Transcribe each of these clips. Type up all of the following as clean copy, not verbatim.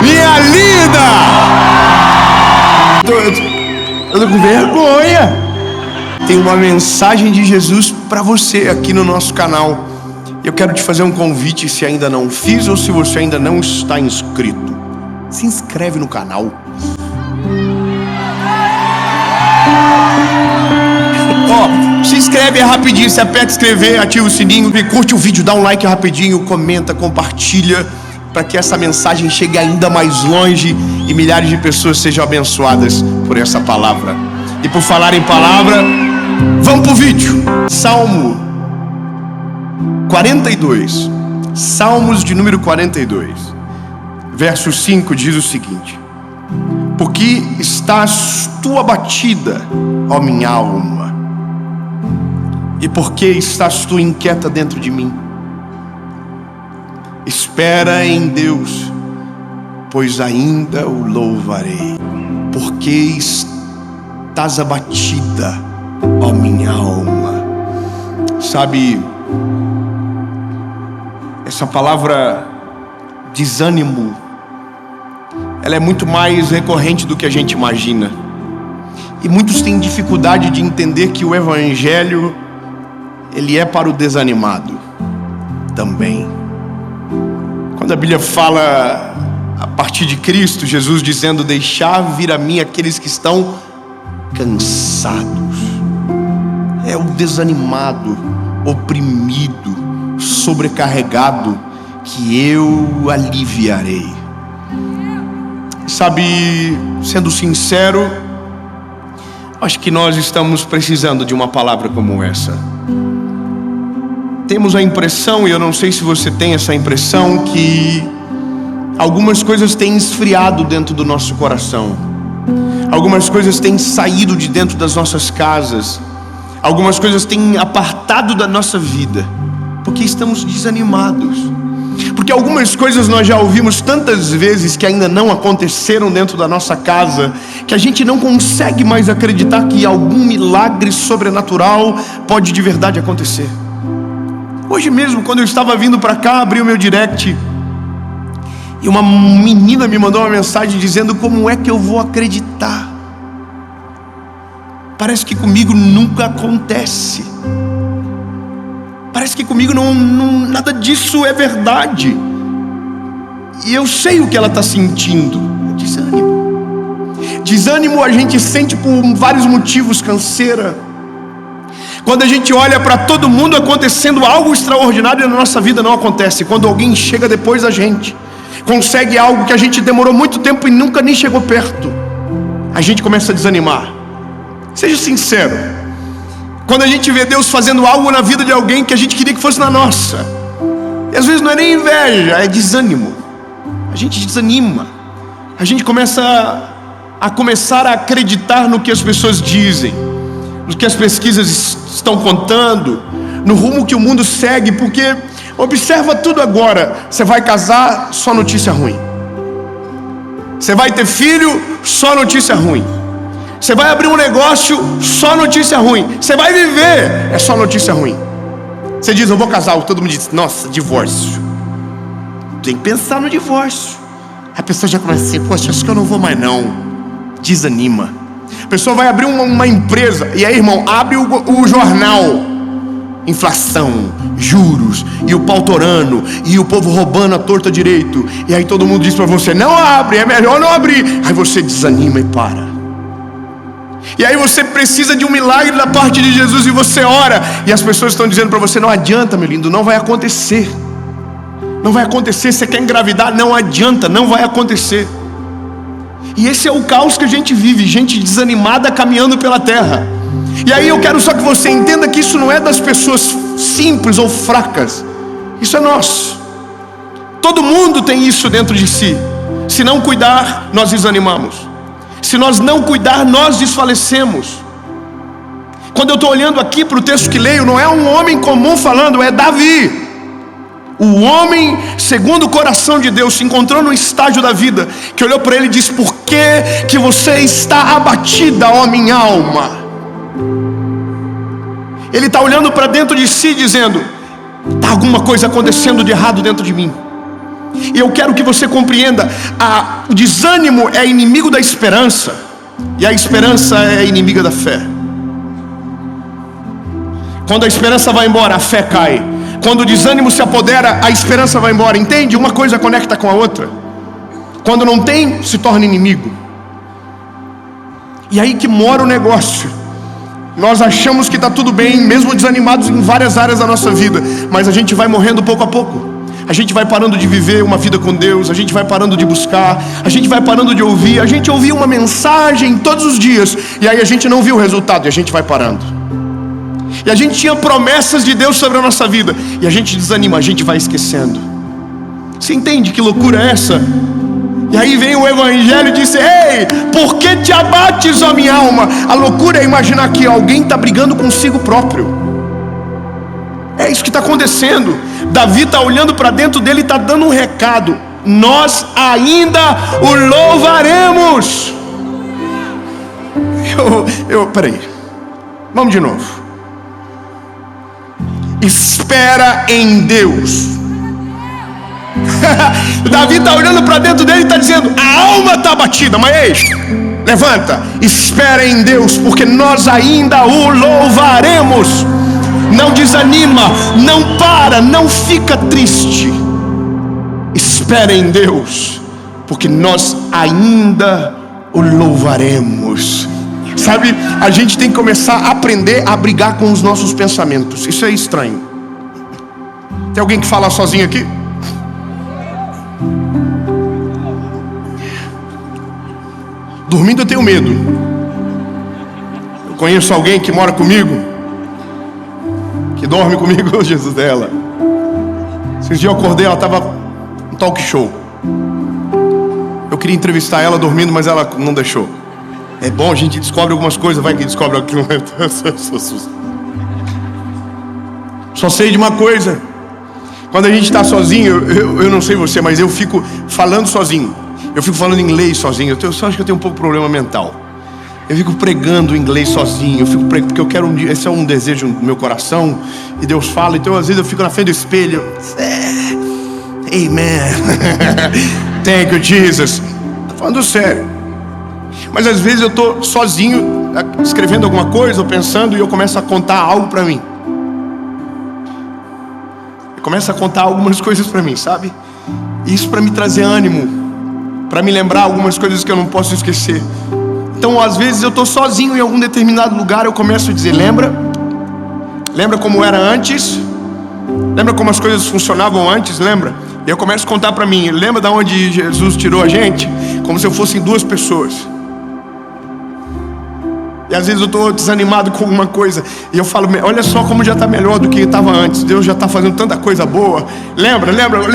minha linda! Eu tô com vergonha. Tem uma mensagem de Jesus para você aqui no nosso canal. Eu quero te fazer um convite, se ainda não fiz ou se você ainda não está inscrito. Se inscreve no canal. Se inscreve rapidinho, você aperta inscrever, ativa o sininho, curte o vídeo, dá um like rapidinho, comenta, compartilha, para que essa mensagem chegue ainda mais longe e milhares de pessoas sejam abençoadas por essa palavra. E por falar em palavra, vamos pro vídeo. Salmo 42, Salmos de número 42, verso 5 diz o seguinte: porque estás tu abatida, ó minha alma, e porque estás tu inquieta dentro de mim? Espera em Deus, pois ainda o louvarei. Porque estás abatida, ó minha alma. Sabe, essa palavra desânimo, ela é muito mais recorrente do que a gente imagina. E muitos têm dificuldade de entender que o Evangelho, ele é para o desanimado também. Quando a Bíblia fala a partir de Cristo, Jesus dizendo: deixar vir a mim aqueles que estão cansados. É o desanimado, oprimido, sobrecarregado, que eu aliviarei. Sabe, sendo sincero, acho que nós estamos precisando de uma palavra como essa. Temos a impressão, e eu não sei se você tem essa impressão, que algumas coisas têm esfriado dentro do nosso coração. Algumas coisas têm saído de dentro das nossas casas. Algumas coisas têm apartado da nossa vida, porque estamos desanimados. Porque algumas coisas nós já ouvimos tantas vezes que ainda não aconteceram dentro da nossa casa, que a gente não consegue mais acreditar que algum milagre sobrenatural pode de verdade acontecer. Hoje mesmo, quando eu estava vindo para cá, abri o meu direct e uma menina me mandou uma mensagem dizendo: como é que eu vou acreditar? Parece que comigo nunca acontece. Parece que comigo nada disso é verdade. E eu sei o que ela está sentindo: desânimo. Desânimo a gente sente por vários motivos. Canseira. Quando a gente olha para todo mundo acontecendo algo extraordinário na nossa vida, não acontece. Quando alguém chega depois da gente, consegue algo que a gente demorou muito tempo e nunca nem chegou perto, a gente começa a desanimar. Seja sincero. Quando a gente vê Deus fazendo algo na vida de alguém que a gente queria que fosse na nossa, e às vezes não é nem inveja, é desânimo. A gente desanima. A gente começa a acreditar no que as pessoas dizem, no que as pesquisas estão contando, no rumo que o mundo segue. Porque observa tudo agora. Você vai casar, só notícia ruim. Você vai ter filho, só notícia ruim. Você vai abrir um negócio, só notícia ruim. Você vai viver, é só notícia ruim. Você diz: eu vou casar, todo mundo diz: nossa, divórcio. Tem que pensar no divórcio. A pessoa já começa a dizer: poxa, acho que eu não vou mais não. Desanima. A pessoa vai abrir uma empresa, e aí, irmão, abre o jornal: inflação, juros, e o pau torando, e o povo roubando a torta direito. E aí todo mundo diz para você: não abre, é melhor não abrir. Aí você desanima e para. E aí você precisa de um milagre da parte de Jesus, e você ora, e as pessoas estão dizendo para você: não adianta, meu lindo, não vai acontecer. Não vai acontecer. Você quer engravidar? Não adianta, não vai acontecer. E esse é o caos que a gente vive, gente desanimada caminhando pela terra. E aí eu quero só que você entenda que isso não é das pessoas simples ou fracas. Isso é nosso. Todo mundo tem isso dentro de si. Se não cuidar, nós desanimamos. Se nós não cuidar, nós desfalecemos. Quando eu estou olhando aqui para o texto que leio, não é um homem comum falando, é Davi. O homem segundo o coração de Deus se encontrou num estágio da vida que olhou para ele e disse: por que você está abatida, ó minha alma? Ele está olhando para dentro de si dizendo: está alguma coisa acontecendo de errado dentro de mim. E eu quero que você compreenda, o desânimo é inimigo da esperança, e a esperança é inimiga da fé. Quando a esperança vai embora, a fé cai. Quando o desânimo se apodera, a esperança vai embora. Entende? Uma coisa conecta com a outra. Quando não tem, se torna inimigo. E aí que mora o negócio. Nós achamos que está tudo bem, mesmo desanimados em várias áreas da nossa vida, mas a gente vai morrendo pouco a pouco. A gente vai parando de viver uma vida com Deus, a gente vai parando de buscar, a gente vai parando de ouvir. A gente ouvia uma mensagem todos os dias, e aí a gente não viu o resultado, e a gente vai parando. E a gente tinha promessas de Deus sobre a nossa vida, e a gente desanima, a gente vai esquecendo. Você entende que loucura é essa? E aí vem o Evangelho e diz: ei, por que te abates, ó minha alma? A loucura é imaginar que alguém está brigando consigo próprio. É isso que está acontecendo. Davi está olhando para dentro dele e está dando um recado: nós ainda o louvaremos. Peraí, vamos de novo. Espera em Deus. Davi está olhando para dentro dele e está dizendo: a alma está abatida, mas ei, levanta, espera em Deus, porque nós ainda o louvaremos. Não desanima, não para, não fica triste. Espera em Deus, porque nós ainda o louvaremos. Sabe, a gente tem que começar a aprender a brigar com os nossos pensamentos. Isso é estranho. Tem alguém que fala sozinho aqui? Dormindo eu tenho medo. Eu conheço alguém que mora comigo, que dorme comigo, Jesus dela. Esses dias eu acordei, ela estava no talk show. Eu queria entrevistar ela dormindo, mas ela não deixou. É bom, a gente descobre algumas coisas, vai que descobre aquilo. Só sei de uma coisa: quando a gente está sozinho, eu não sei você, mas eu fico falando sozinho. Eu fico falando inglês sozinho. Eu só acho que eu tenho um pouco de problema mental. Eu fico pregando inglês sozinho. Eu fico pregando, porque eu quero um dia. Esse é um desejo do meu coração. E Deus fala. Então às vezes eu fico na frente do espelho. Amen. Thank you, Jesus. Tô falando sério. Mas às vezes eu estou sozinho, escrevendo alguma coisa, ou pensando, e eu começo a contar algo para mim. Eu começo a contar algumas coisas para mim, sabe? Isso para me trazer ânimo, para me lembrar algumas coisas que eu não posso esquecer. Então às vezes eu estou sozinho em algum determinado lugar, eu começo a dizer: lembra como era antes? Lembra como as coisas funcionavam antes? Lembra? E eu começo a contar para mim: lembra de onde Jesus tirou a gente? Como se eu fossem duas pessoas. E às vezes eu estou desanimado com alguma coisa, e eu falo: olha só como já está melhor do que estava antes. Deus já está fazendo tanta coisa boa. Lembra?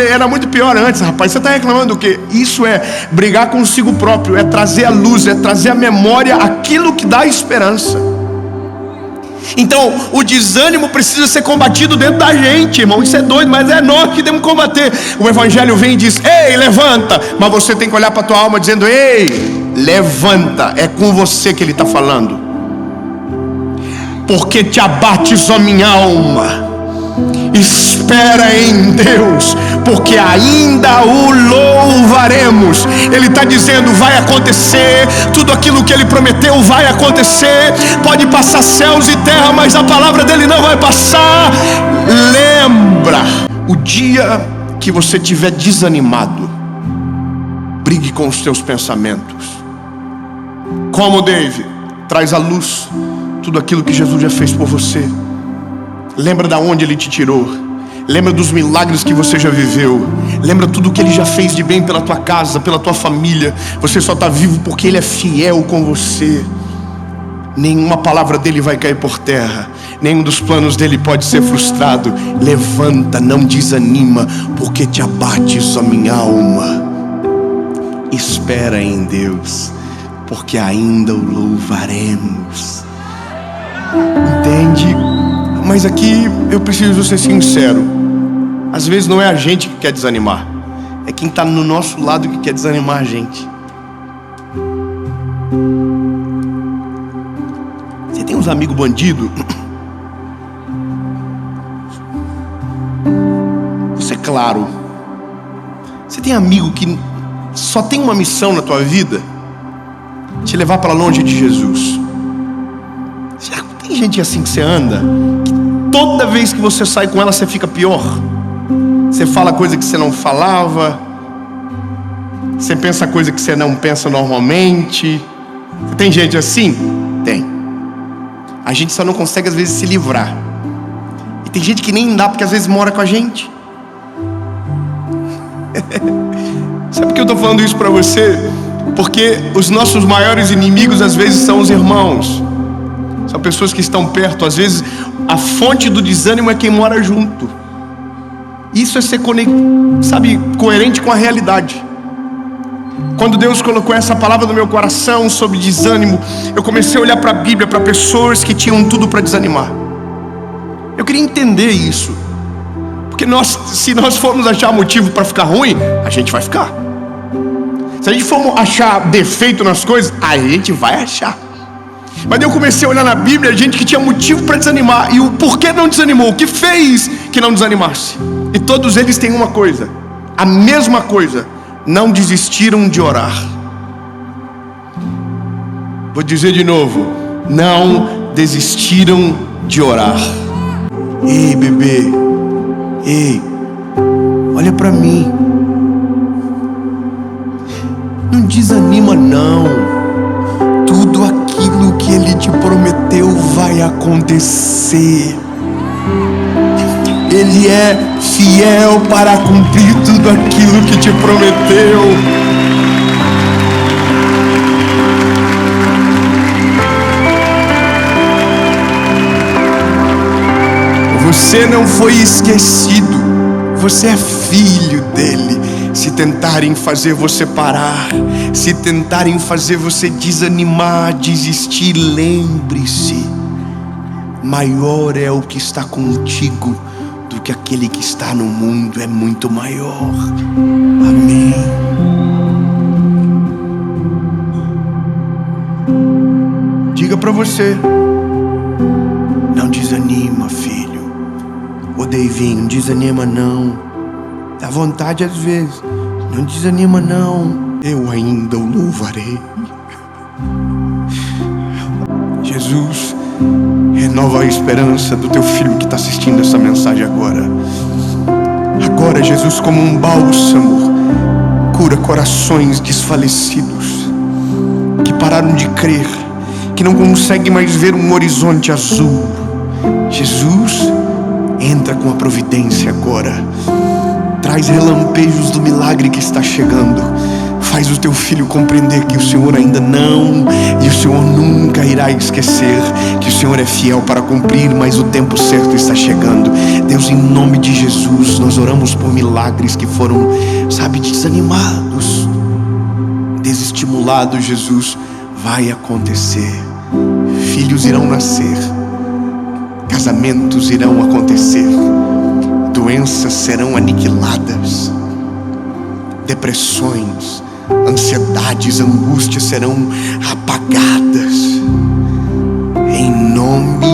Era muito pior antes, rapaz. Você está reclamando do quê? Isso é brigar consigo próprio. É trazer a luz, é trazer à memória aquilo que dá esperança. Então o desânimo precisa ser combatido dentro da gente, irmão. Isso é doido, mas é nós que temos que combater. O Evangelho vem e diz: ei, levanta. Mas você tem que olhar para a tua alma dizendo: ei, levanta. É com você que ele está falando. Porque te abates, ó minha alma, espera em Deus, porque ainda o louvaremos. Ele está dizendo: vai acontecer, tudo aquilo que ele prometeu vai acontecer. Pode passar céus e terra, mas a palavra dele não vai passar. Lembra, o dia que você estiver desanimado, brigue com os teus pensamentos. Como David, traz à luz tudo aquilo que Jesus já fez por você. Lembra da onde ele te tirou. Lembra dos milagres que você já viveu. Lembra tudo que ele já fez de bem pela tua casa, pela tua família. Você só está vivo porque ele é fiel com você. Nenhuma palavra dele vai cair por terra. Nenhum dos planos dele pode ser frustrado. Levanta, não desanima, porque te abates, ó minha alma. Espera em Deus, porque ainda o louvaremos. Entende? Mas aqui eu preciso ser sincero. Às vezes não é a gente que quer desanimar, é quem está no nosso lado que quer desanimar a gente. Você tem uns amigos bandidos? Você é claro. Você tem amigo que só tem uma missão na tua vida? Te levar para longe de Jesus. Já tem gente assim que você anda, que toda vez que você sai com ela você fica pior. Você fala coisa que você não falava, você pensa coisa que você não pensa normalmente. Tem gente assim? Tem. A gente só não consegue às vezes se livrar. E tem gente que nem dá porque às vezes mora com a gente. Sabe por que eu estou falando isso para você? Porque os nossos maiores inimigos às vezes são os irmãos. São pessoas que estão perto. Às vezes a fonte do desânimo é quem mora junto. Isso é ser coerente com a realidade. Quando Deus colocou essa palavra no meu coração sobre desânimo, eu comecei a olhar para a Bíblia, para pessoas que tinham tudo para desanimar. Eu queria entender isso. Porque se nós formos achar motivo para ficar ruim, a gente vai ficar. Se a gente for achar defeito nas coisas, a gente vai achar. Mas eu comecei a olhar na Bíblia gente que tinha motivo para desanimar. E o porquê não desanimou? O que fez que não desanimasse? E todos eles têm uma coisa, a mesma coisa: não desistiram de orar. Vou dizer de novo: não desistiram de orar. Ei, bebê, ei, olha para mim. Não desanima não. Tudo aquilo que Ele te prometeu vai acontecer. Ele é fiel para cumprir tudo aquilo que te prometeu. Você não foi esquecido. Você é filho dele. Se tentarem fazer você parar, se tentarem fazer você desanimar, desistir, lembre-se: maior é o que está contigo do que aquele que está no mundo. É muito maior. Amém. Diga para você: não desanima, filho. Ô Davinho, não desanima não. Dá vontade às vezes. Não desanima não. Eu ainda o louvarei. Jesus, renova a esperança do teu filho que está assistindo essa mensagem agora. Agora, Jesus, como um bálsamo, cura corações desfalecidos, que pararam de crer, que não conseguem mais ver um horizonte azul. Jesus, entra com a providência agora. Traz relampejos do milagre que está chegando. Faz o teu filho compreender que o Senhor ainda não e o Senhor nunca irá esquecer, que o Senhor é fiel para cumprir, mas o tempo certo está chegando. Deus, em nome de Jesus, nós oramos por milagres que foram, desanimados, desestimulados. Jesus, vai acontecer. Filhos irão nascer, casamentos irão acontecer, doenças serão aniquiladas, depressões, ansiedades, angústias serão apagadas. Em nome